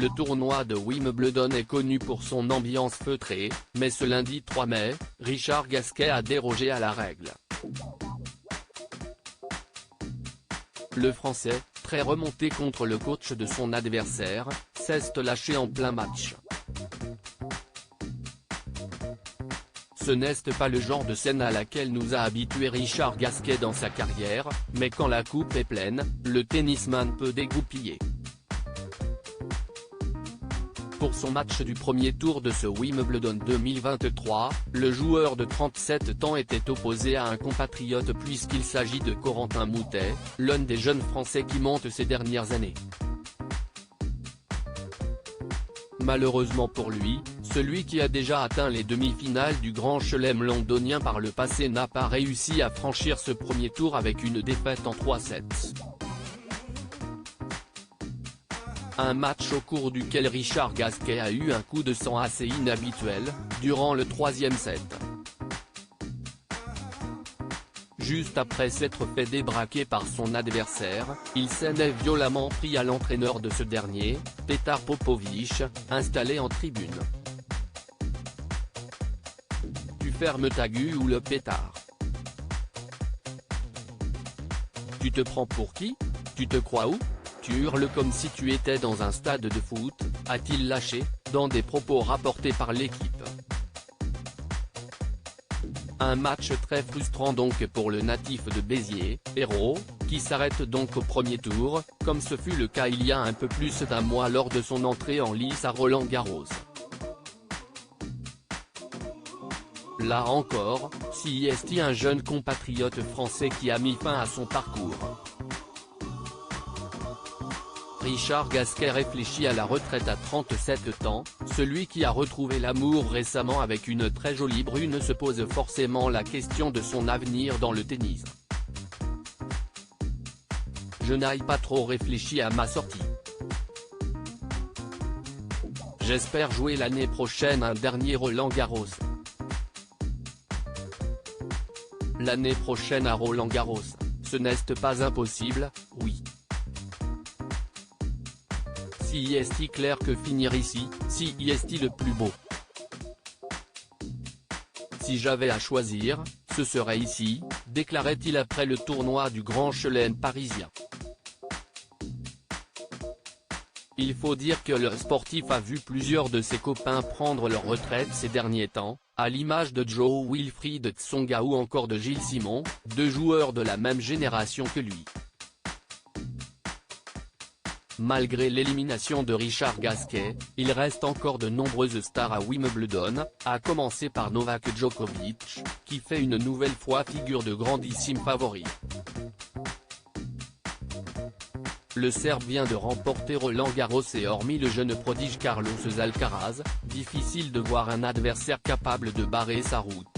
Le tournoi de Wimbledon est connu pour son ambiance feutrée, mais ce lundi 3 mai, Richard Gasquet a dérogé à la règle. Le Français, très remonté contre le coach de son adversaire, s'est lâché en plein match. Ce n'est pas le genre de scène à laquelle nous a habitué Richard Gasquet dans sa carrière, mais quand la coupe est pleine, le tennisman peut dégoupiller. Pour son match du premier tour de ce Wimbledon 2023, le joueur de 37 ans était opposé à un compatriote puisqu'il s'agit de Corentin Moutet, l'un des jeunes Français qui montent ces dernières années. Malheureusement pour lui, celui qui a déjà atteint les demi-finales du Grand Chelem londonien par le passé n'a pas réussi à franchir ce premier tour avec une défaite en 3-7. Un match au cours duquel Richard Gasquet a eu un coup de sang assez inhabituel, durant le troisième set. Juste après s'être fait débraquer par son adversaire, il s'en est violemment pris à l'entraîneur de ce dernier, Petar Popović, installé en tribune. Tu fermes ta gueule ou le pétard. Tu te prends pour qui? Tu te crois où? Tu hurles comme si tu étais dans un stade de foot, a-t-il lâché, dans des propos rapportés par l'équipe. Un match très frustrant donc pour le natif de Béziers, héros, qui s'arrête donc au premier tour, comme ce fut le cas il y a un peu plus d'un mois lors de son entrée en lice à Roland-Garros. Là encore, c'est un jeune compatriote français qui a mis fin à son parcours. Richard Gasquet réfléchit à la retraite à 37 ans, celui qui a retrouvé l'amour récemment avec une très jolie brune se pose forcément la question de son avenir dans le tennis. Je n'ai pas trop réfléchi à ma sortie. J'espère jouer l'année prochaine un dernier Roland-Garros. L'année prochaine à Roland-Garros, ce n'est pas impossible, oui. Si est-il clair que finir ici, si est-il le plus beau. Si j'avais à choisir, ce serait ici, déclarait-il après le tournoi du Grand Chelem parisien. Il faut dire que le sportif a vu plusieurs de ses copains prendre leur retraite ces derniers temps, à l'image de Jo-Wilfried Tsonga ou encore de Gilles Simon, deux joueurs de la même génération que lui. Malgré l'élimination de Richard Gasquet, il reste encore de nombreuses stars à Wimbledon, à commencer par Novak Djokovic, qui fait une nouvelle fois figure de grandissime favori. Le Serbe vient de remporter Roland-Garros et hormis le jeune prodige Carlos Alcaraz, difficile de voir un adversaire capable de barrer sa route.